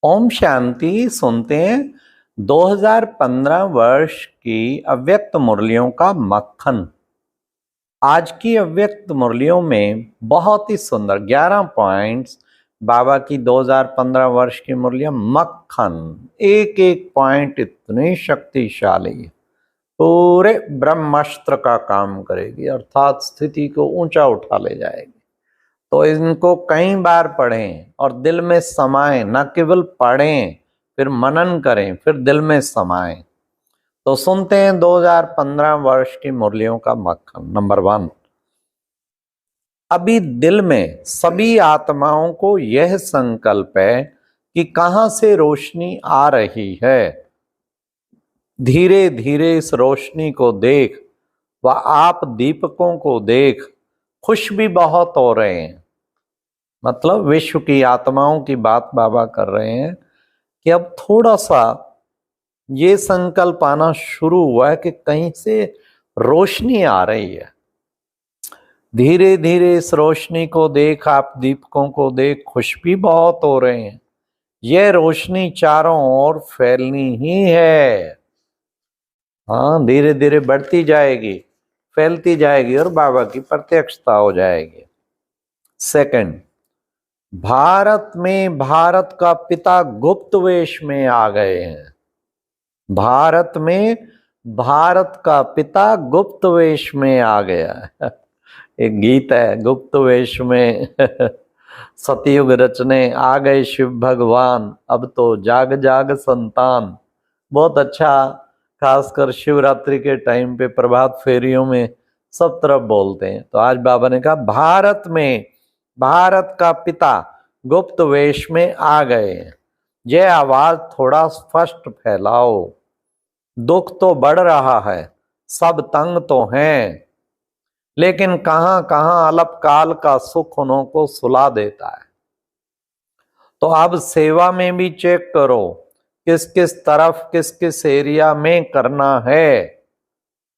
ओम शांति। सुनते हैं 2015 वर्ष की अव्यक्त मुरलियों का मक्खन। आज की अव्यक्त मुरलियों में बहुत ही सुंदर 11 पॉइंट्स बाबा की 2015 वर्ष की मुरलियां मक्खन। एक एक पॉइंट इतनी शक्तिशाली, पूरे ब्रह्मास्त्र का काम करेगी, अर्थात स्थिति को ऊंचा उठा ले जाएगी। तो इनको कई बार पढ़ें और दिल में समाएं, न केवल पढ़ें फिर मनन करें, फिर दिल में समाएं। तो सुनते हैं 2015 वर्ष की मुरलियों का मक्खन। नंबर 1, अभी दिल में सभी आत्माओं को यह संकल्प है कि कहां से रोशनी आ रही है। धीरे धीरे इस रोशनी को देख व आप दीपकों को देख खुश भी बहुत हो रहे हैं। मतलब विश्व की आत्माओं की बात बाबा कर रहे हैं कि अब थोड़ा सा ये संकल्प आना शुरू हुआ है कि कहीं से रोशनी आ रही है। धीरे धीरे इस रोशनी को देख, आप दीपकों को देख खुश भी बहुत हो रहे हैं। यह रोशनी चारों ओर फैलनी ही है। हाँ, धीरे धीरे बढ़ती जाएगी, फैलती जाएगी और बाबा की प्रत्यक्षता हो जाएगी। सेकंड, भारत में भारत का पिता गुप्त वेश में आ गए हैं। भारत में भारत का पिता गुप्त वेश में आ गया है। एक गीत है, गुप्त वेश में सतयुग रचने आ गए शिव भगवान, अब तो जाग जाग संतान। बहुत अच्छा, खासकर शिवरात्रि के टाइम पे प्रभात फेरियों में सब तरफ बोलते हैं। तो आज बाबा ने कहा भारत में भारत का पिता गुप्त वेश में आ गए हैं। यह आवाज थोड़ा स्पष्ट फैलाओ। दुख तो बढ़ रहा है, सब तंग तो हैं, लेकिन कहां कहां अल्पकाल का सुख उन्हों को सुला देता है। तो अब सेवा में भी चेक करो किस किस तरफ, किस किस एरिया में करना है।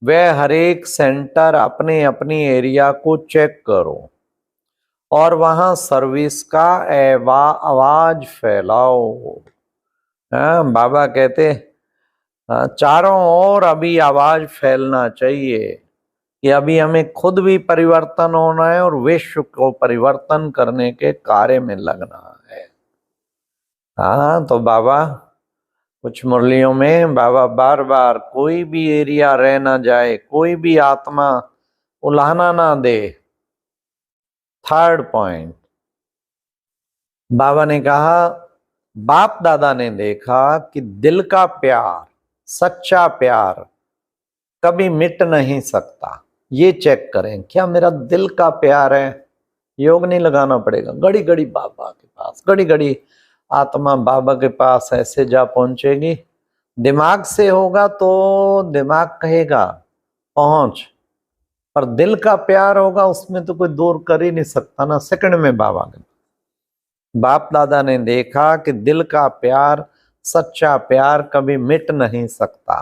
वह हर एक सेंटर अपने अपनी एरिया को चेक करो और वहां सर्विस का आवाज फैलाओ। बाबा कहते चारों ओर अभी आवाज फैलना चाहिए कि अभी हमें खुद भी परिवर्तन होना है और विश्व को परिवर्तन करने के कार्य में लगना है। हाँ, तो बाबा कुछ मुरलियों में बाबा बार बार कोई भी एरिया रह ना जाए, कोई भी आत्मा उलाहना ना दे। थर्ड पॉइंट, बाबा ने कहा बाप दादा ने देखा कि दिल का प्यार, सच्चा प्यार कभी मिट नहीं सकता। ये चेक करें, क्या मेरा दिल का प्यार है। योग नहीं लगाना पड़ेगा, घड़ी घड़ी बाबा के पास, घड़ी घड़ी आत्मा बाबा के पास ऐसे जा पहुंचेगी। दिमाग से होगा तो दिमाग कहेगा पहुंच, पर दिल का प्यार होगा उसमें तो कोई दूर कर ही नहीं सकता ना। सेकंड में बाबा के बाप दादा ने देखा कि दिल का प्यार, सच्चा प्यार कभी मिट नहीं सकता।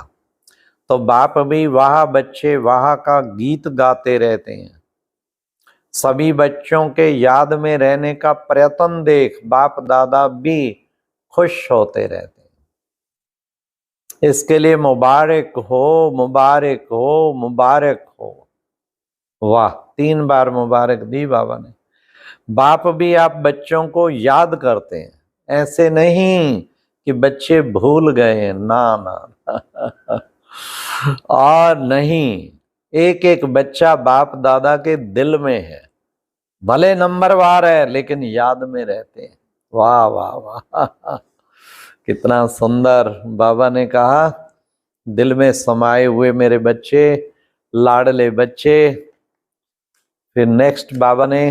तो बाप भी वाह बच्चे वाह का गीत गाते रहते हैं। सभी बच्चों के याद में रहने का प्रयत्न देख बाप दादा भी खुश होते रहते हैं। इसके लिए मुबारक हो, मुबारक हो, मुबारक हो। वाह, 3 बार मुबारक दी बाबा ने। बाप भी आप बच्चों को याद करते हैं, ऐसे नहीं कि बच्चे भूल गए, ना ना और नहीं, एक एक बच्चा बाप दादा के दिल में है। भले नंबरवार है लेकिन याद में रहते हैं। वाह वाह वाह कितना सुंदर। बाबा ने कहा दिल में समाये हुए मेरे बच्चे, लाडले बच्चे। फिर नेक्स्ट बाबा ने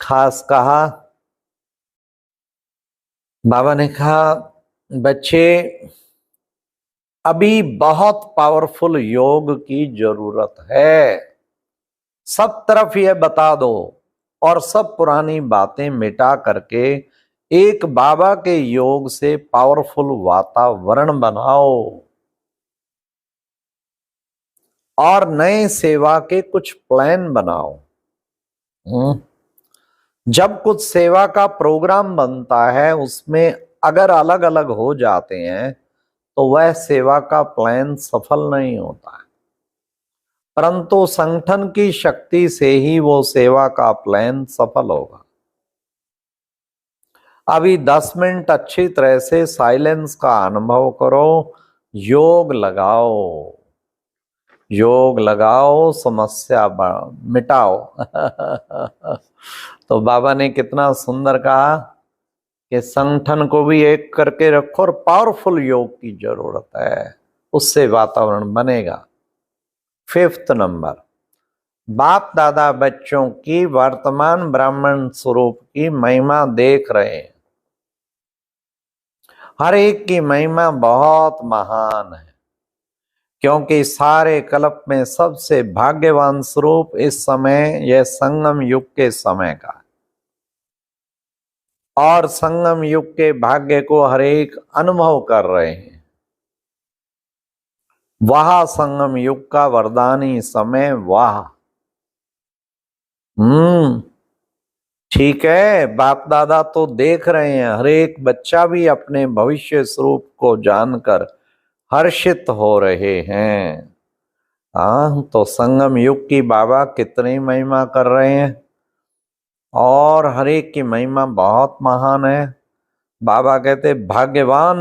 खास कहा, बाबा ने कहा बच्चे अभी बहुत पावरफुल योग की जरूरत है। सब तरफ यह बता दो और सब पुरानी बातें मिटा करके एक बाबा के योग से पावरफुल वातावरण बनाओ और नए सेवा के कुछ प्लान बनाओ। जब कुछ सेवा का प्रोग्राम बनता है उसमें अगर अलग अलग हो जाते हैं तो वह सेवा का प्लान सफल नहीं होता है, परंतु संगठन की शक्ति से ही वो सेवा का प्लान सफल होगा। अभी 10 मिनट अच्छी तरह से साइलेंस का अनुभव करो, योग लगाओ, योग लगाओ, समस्या मिटाओ। तो बाबा ने कितना सुंदर कहा कि संगठन को भी एक करके रखो और पावरफुल योग की जरूरत है, उससे वातावरण बनेगा। 5th नंबर, बाप दादा बच्चों की वर्तमान ब्राह्मण स्वरूप की महिमा देख रहे हैं। हर एक की महिमा बहुत महान है, क्योंकि सारे कल्प में सबसे भाग्यवान स्वरूप इस समय यह संगम युग के समय का है, और संगम युग के भाग्य को हर एक अनुभव कर रहे हैं। वह संगम युग का वरदानी समय वाह। ठीक है, बाप दादा तो देख रहे हैं, हर एक बच्चा भी अपने भविष्य स्वरूप को जानकर हर्षित हो रहे हैं। तो संगम युग की बाबा कितनी महिमा कर रहे हैं, और हर एक की महिमा बहुत महान है। बाबा कहते भाग्यवान,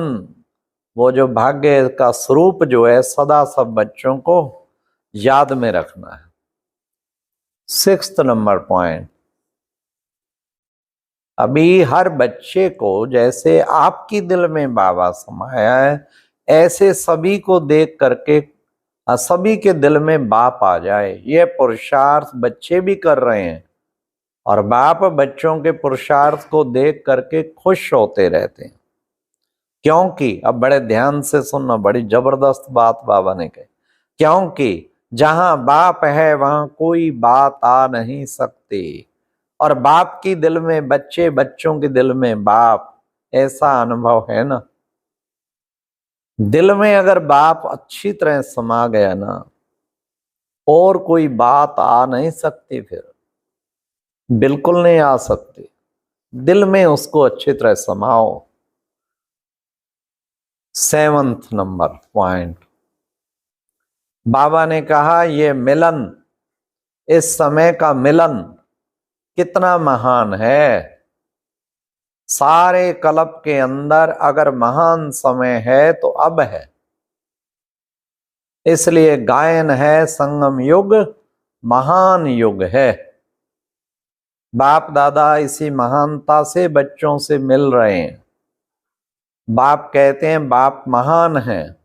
वो जो भाग्य का स्वरूप जो है सदा सब बच्चों को याद में रखना है। 6th नंबर पॉइंट, अभी हर बच्चे को जैसे आपकी दिल में बाबा समाया है, ऐसे सभी को देख करके सभी के दिल में बाप आ जाए, ये पुरुषार्थ बच्चे भी कर रहे हैं, और बाप बच्चों के पुरुषार्थ को देख करके खुश होते रहते हैं। क्योंकि अब बड़े ध्यान से सुनना, बड़ी जबरदस्त बात बाबा ने कही, क्योंकि जहां बाप है वहां कोई बात आ नहीं सकती, और बाप की दिल में बच्चे, बच्चों के दिल में बाप, ऐसा अनुभव है ना। दिल में अगर बाप अच्छी तरह समा गया ना, और कोई बात आ नहीं सकती, फिर बिल्कुल नहीं आ सकती। दिल में उसको अच्छी तरह समाओ। 7th नंबर पॉइंट, बाबा ने कहा ये मिलन, इस समय का मिलन कितना महान है। सारे कल्प के अंदर अगर महान समय है तो अब है, इसलिए गायन है संगम युग महान युग है। बाप दादा इसी महानता से बच्चों से मिल रहे हैं। बाप कहते हैं बाप महान है,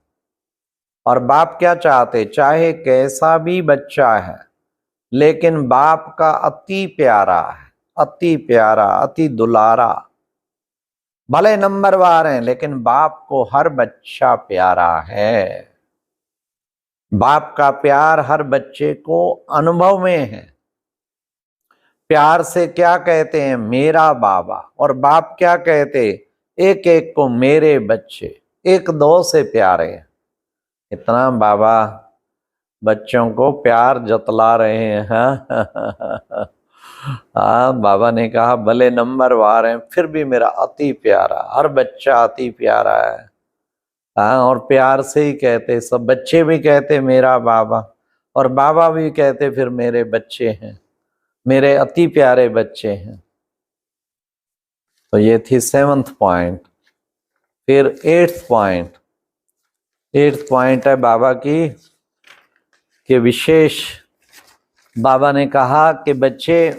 और बाप क्या चाहते, चाहे कैसा भी बच्चा है लेकिन बाप का अति प्यारा है, अति प्यारा, अति दुलारा। भले नंबरवार हैं लेकिन बाप को हर बच्चा प्यारा है। बाप का प्यार हर बच्चे को अनुभव में है। प्यार से क्या कहते हैं, मेरा बाबा, और बाप क्या कहते, एक एक को मेरे बच्चे, एक दो से प्यारे हैं। इतना बाबा बच्चों को प्यार जतला रहे हैं। हाँ, बाबा ने कहा भले नंबरवार हैं फिर भी मेरा अति प्यारा, हर बच्चा अति प्यारा है। हाँ, और प्यार से ही कहते, सब बच्चे भी कहते मेरा बाबा, और बाबा भी कहते फिर मेरे बच्चे हैं, मेरे अति प्यारे बच्चे हैं। तो ये थी 7th पॉइंट। फिर 8th पॉइंट, 8th पॉइंट है बाबा की कि विशेष, बाबा ने कहा कि बच्चे,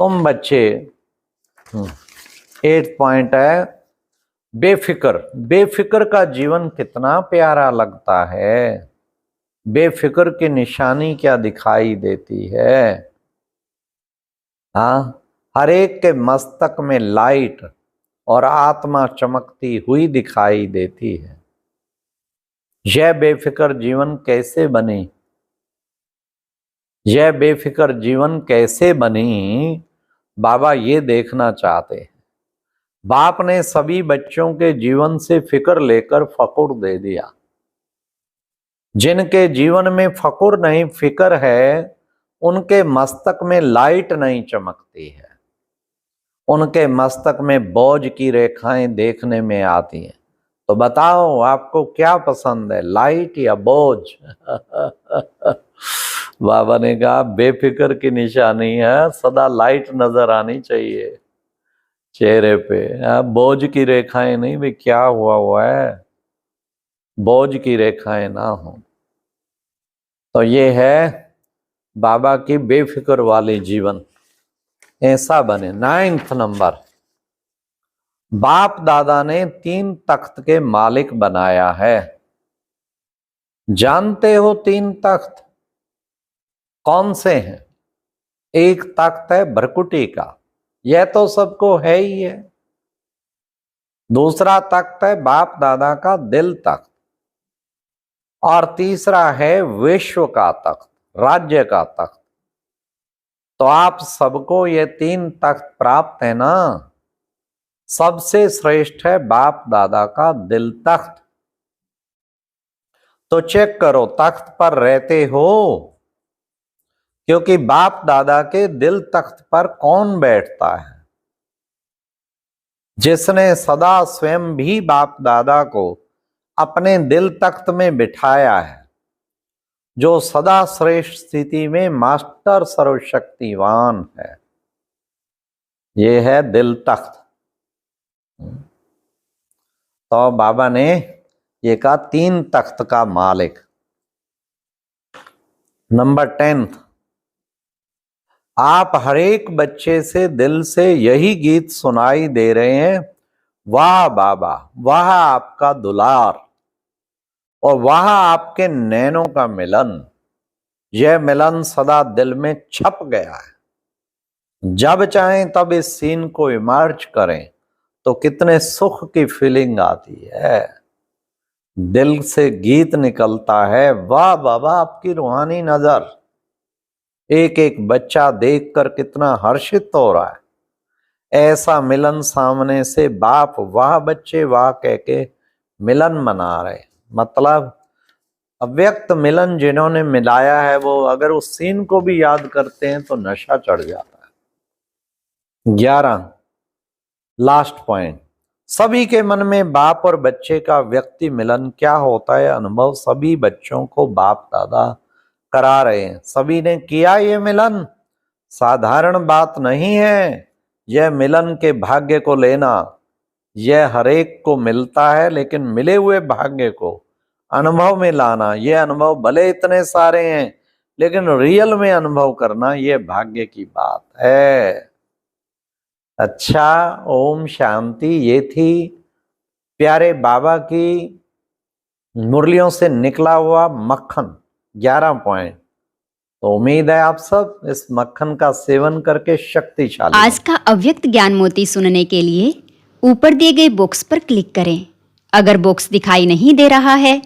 तुम बच्चे, 8th पॉइंट है बेफिक्र। बेफिक्र का जीवन कितना प्यारा लगता है। बेफिक्र की निशानी क्या दिखाई देती है। हाँ, हर एक के मस्तक में लाइट और आत्मा चमकती हुई दिखाई देती है। यह बेफिक्र जीवन कैसे बनी, यह बेफिक्र जीवन कैसे बनी, बाबा ये देखना चाहते हैं। बाप ने सभी बच्चों के जीवन से फिक्र लेकर फकुर दे दिया। जिनके जीवन में फकुर नहीं, फिक्र है, उनके मस्तक में लाइट नहीं चमकती है, उनके मस्तक में बोझ की रेखाएं देखने में आती हैं। तो बताओ आपको क्या पसंद है, लाइट या बोझ? बाबा ने कहा बेफिक्र की निशानी है, सदा लाइट नजर आनी चाहिए चेहरे पे, बोझ की रेखाएं नहीं। भी क्या हुआ है, बोझ की रेखाएं ना हो। तो ये है बाबा की बेफिक्र वाली जीवन, ऐसा बने। 9th नंबर, बाप दादा ने 3 तख्त के मालिक बनाया है। जानते हो 3 तख्त कौन से हैं? एक तख्त है भ्रकुटी का, यह तो सबको है ही है। दूसरा तख्त है बाप दादा का दिल तख्त, और तीसरा है विश्व का तख्त, राज्य का तख्त। तो आप सबको ये 3 तख्त प्राप्त है ना। सबसे श्रेष्ठ है बाप दादा का दिल तख्त। तो चेक करो तख्त पर रहते हो, क्योंकि बाप दादा के दिल तख्त पर कौन बैठता है? जिसने सदा स्वयं भी बाप दादा को अपने दिल तख्त में बिठाया है, जो सदा श्रेष्ठ स्थिति में मास्टर सर्वशक्तिवान है, ये है दिल तख्त। तो बाबा ने ये कहा 3 तख्त का मालिक। नंबर 10, आप हर एक बच्चे से दिल से यही गीत सुनाई दे रहे हैं, वाह बाबा, वाह आपका दुलार, और वाह आपके नैनों का मिलन। यह मिलन सदा दिल में छप गया है। जब चाहें तब इस सीन को इमर्ज करें तो कितने सुख की फीलिंग आती है। दिल से गीत निकलता है, वाह बाबा आपकी रूहानी नजर। एक एक बच्चा देखकर कितना हर्षित हो रहा है। ऐसा मिलन सामने से बाप वाह बच्चे वाह कह के मिलन मना रहे। मतलब अव्यक्त मिलन जिन्होंने मिलाया है, वो अगर उस सीन को भी याद करते हैं तो नशा चढ़ जाता है। 11, लास्ट पॉइंट, सभी के मन में बाप और बच्चे का व्यक्ति मिलन क्या होता है अनुभव सभी बच्चों को बाप दादा करा रहे हैं। सभी ने किया ये मिलन, साधारण बात नहीं है। यह मिलन के भाग्य को लेना, यह हरेक को मिलता है, लेकिन मिले हुए भाग्य को अनुभव में लाना, यह अनुभव भले इतने सारे हैं लेकिन रियल में अनुभव करना, यह भाग्य की बात है। अच्छा, ओम शांति। ये थी प्यारे बाबा की मुरलियों से निकला हुआ मक्खन, 11 पॉइंट। तो उम्मीद है आप सब इस मक्खन का सेवन करके शक्तिशाली। आज का अव्यक्त ज्ञान मोती सुनने के लिए ऊपर दिए गए बॉक्स पर क्लिक करें। अगर बॉक्स दिखाई नहीं दे रहा है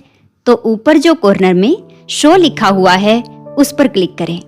तो ऊपर जो कॉर्नर में शो लिखा हुआ है उस पर क्लिक करें।